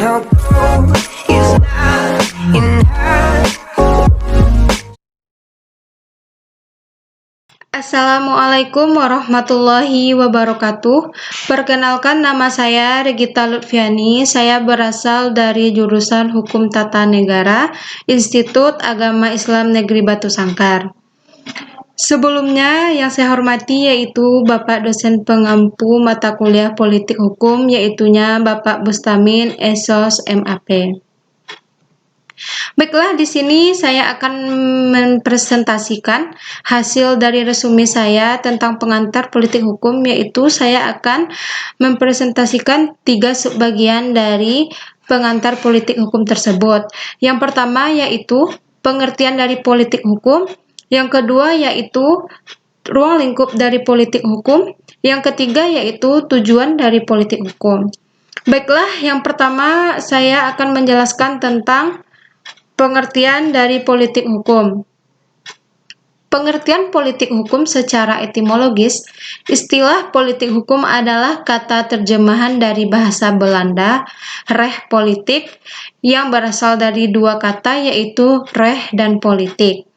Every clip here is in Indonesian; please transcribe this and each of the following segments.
her goal is not in her. Assalamualaikum warahmatullahi wabarakatuh. Perkenalkan, nama saya Regita Lutfiani. Saya berasal dari jurusan Hukum Tata Negara, Institut Agama Islam Negeri Batu Sangkar. Sebelumnya yang saya hormati yaitu Bapak dosen pengampu mata kuliah Politik Hukum, yaitunya Bapak Bustamin Esos MAP. Baiklah, di sini saya akan mempresentasikan hasil dari resume saya tentang pengantar politik hukum, yaitu saya akan mempresentasikan 3 subbagian dari pengantar politik hukum tersebut. Yang pertama yaitu pengertian dari politik hukum, yang kedua yaitu ruang lingkup dari politik hukum, yang ketiga yaitu tujuan dari politik hukum. Baiklah, yang pertama saya akan menjelaskan tentang pengertian dari politik hukum. Pengertian politik hukum secara etimologis, istilah politik hukum adalah kata terjemahan dari bahasa Belanda, recht politik, yang berasal dari 2 kata yaitu recht dan politik.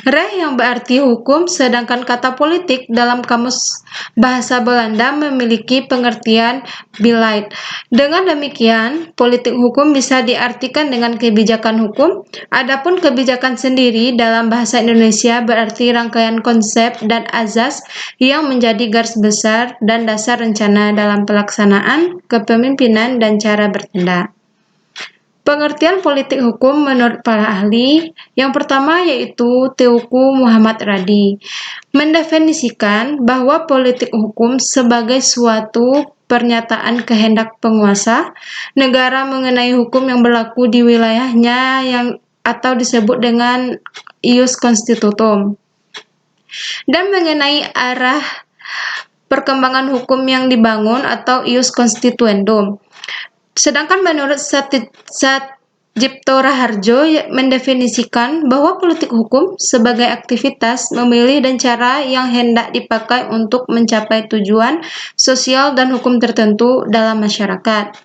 Recht yang berarti hukum, sedangkan kata politik dalam kamus bahasa Belanda memiliki pengertian beleid. Dengan demikian, politik hukum bisa diartikan dengan kebijakan hukum. Adapun kebijakan sendiri dalam bahasa Indonesia berarti rangkaian konsep dan azas yang menjadi garis besar dan dasar rencana dalam pelaksanaan, kepemimpinan, dan cara bertindak. Pengertian politik hukum menurut para ahli, yang pertama yaitu Teuku Muhammad Radi, mendefinisikan bahwa politik hukum sebagai suatu pernyataan kehendak penguasa negara mengenai hukum yang berlaku di wilayahnya atau disebut dengan ius constitutum, dan mengenai arah perkembangan hukum yang dibangun atau ius constituendum. Sedangkan menurut Satjipto Raharjo mendefinisikan bahwa politik hukum sebagai aktivitas memilih dan cara yang hendak dipakai untuk mencapai tujuan sosial dan hukum tertentu dalam masyarakat.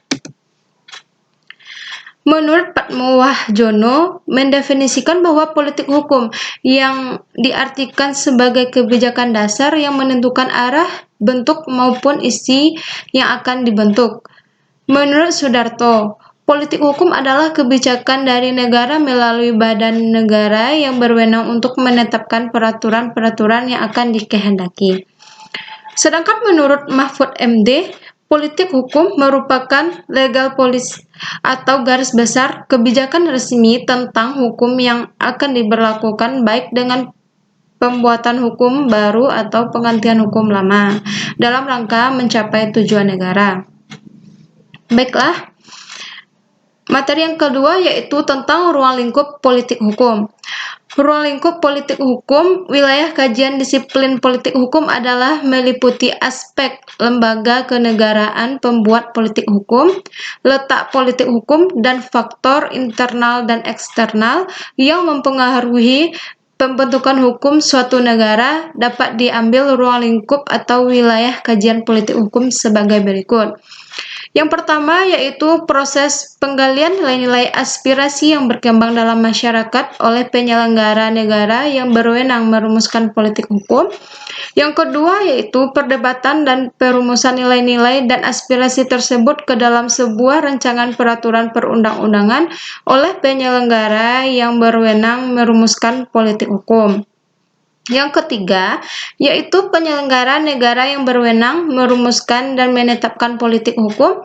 Menurut Patmo Wahjono mendefinisikan bahwa politik hukum yang diartikan sebagai kebijakan dasar yang menentukan arah, bentuk maupun isi yang akan dibentuk. Menurut Sudarto, politik hukum adalah kebijakan dari negara melalui badan negara yang berwenang untuk menetapkan peraturan-peraturan yang akan dikehendaki. Sedangkan menurut Mahfud MD, politik hukum merupakan legal policy atau garis besar kebijakan resmi tentang hukum yang akan diberlakukan baik dengan pembuatan hukum baru atau penggantian hukum lama dalam rangka mencapai tujuan negara. Baiklah, materi yang kedua yaitu tentang ruang lingkup politik hukum. Ruang lingkup politik hukum, wilayah kajian disiplin politik hukum adalah meliputi aspek lembaga kenegaraan pembuat politik hukum, letak politik hukum, dan faktor internal dan eksternal yang mempengaruhi pembentukan hukum suatu negara. Dapat diambil ruang lingkup atau wilayah kajian politik hukum sebagai berikut. Yang pertama yaitu proses penggalian nilai-nilai aspirasi yang berkembang dalam masyarakat oleh penyelenggara negara yang berwenang merumuskan politik hukum. Yang kedua yaitu perdebatan dan perumusan nilai-nilai dan aspirasi tersebut ke dalam sebuah rancangan peraturan perundang-undangan oleh penyelenggara yang berwenang merumuskan politik hukum. Yang ketiga, yaitu penyelenggara negara yang berwenang merumuskan dan menetapkan politik hukum.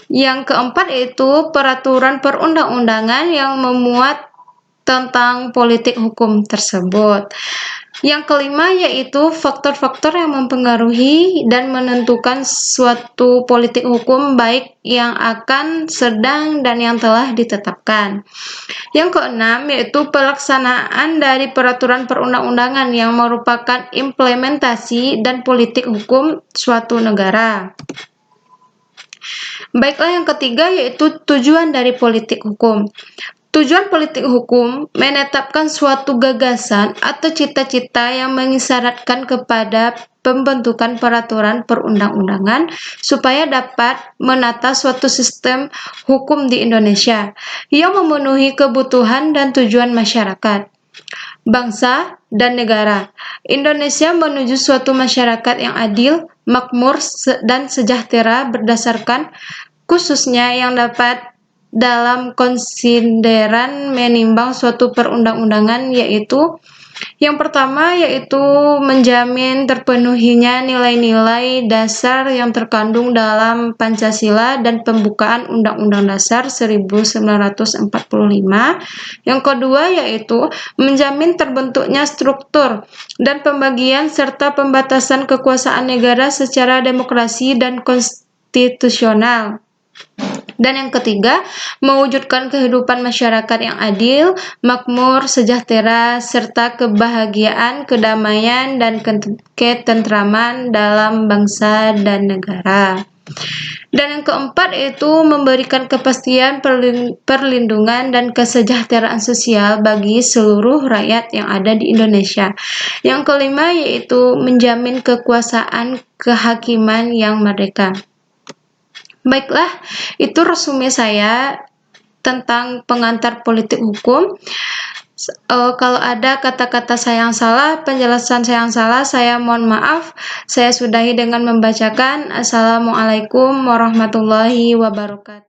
Yang keempat, yaitu peraturan perundang-undangan yang memuat tentang politik hukum tersebut. Yang kelima, yaitu faktor-faktor yang mempengaruhi dan menentukan suatu politik hukum baik yang akan, sedang, dan yang telah ditetapkan. Yang keenam, yaitu pelaksanaan dari peraturan perundang-undangan yang merupakan implementasi dan politik hukum suatu negara. Baiklah, yang ketiga yaitu tujuan dari politik hukum. Tujuan politik hukum menetapkan suatu gagasan atau cita-cita yang mengisyaratkan kepada pembentukan peraturan perundang-undangan supaya dapat menata suatu sistem hukum di Indonesia yang memenuhi kebutuhan dan tujuan masyarakat, bangsa, dan negara. Indonesia menuju suatu masyarakat yang adil, makmur, dan sejahtera berdasarkan khususnya yang dapat dalam konsideran menimbang suatu perundang-undangan, yaitu yang pertama yaitu menjamin terpenuhinya nilai-nilai dasar yang terkandung dalam Pancasila dan pembukaan Undang-Undang Dasar 1945. Yang kedua yaitu menjamin terbentuknya struktur dan pembagian serta pembatasan kekuasaan negara secara demokrasi dan konstitusional. Dan yang ketiga, mewujudkan kehidupan masyarakat yang adil, makmur, sejahtera, serta kebahagiaan, kedamaian, dan ketentraman dalam bangsa dan negara. Dan yang keempat itu memberikan kepastian perlindungan dan kesejahteraan sosial bagi seluruh rakyat yang ada di Indonesia. Yang kelima yaitu menjamin kekuasaan kehakiman yang merdeka. Baiklah, itu resume saya tentang pengantar politik hukum. Kalau ada kata-kata saya yang salah, penjelasan saya yang salah, saya mohon maaf. Saya sudahi dengan membacakan Assalamualaikum warahmatullahi wabarakatuh.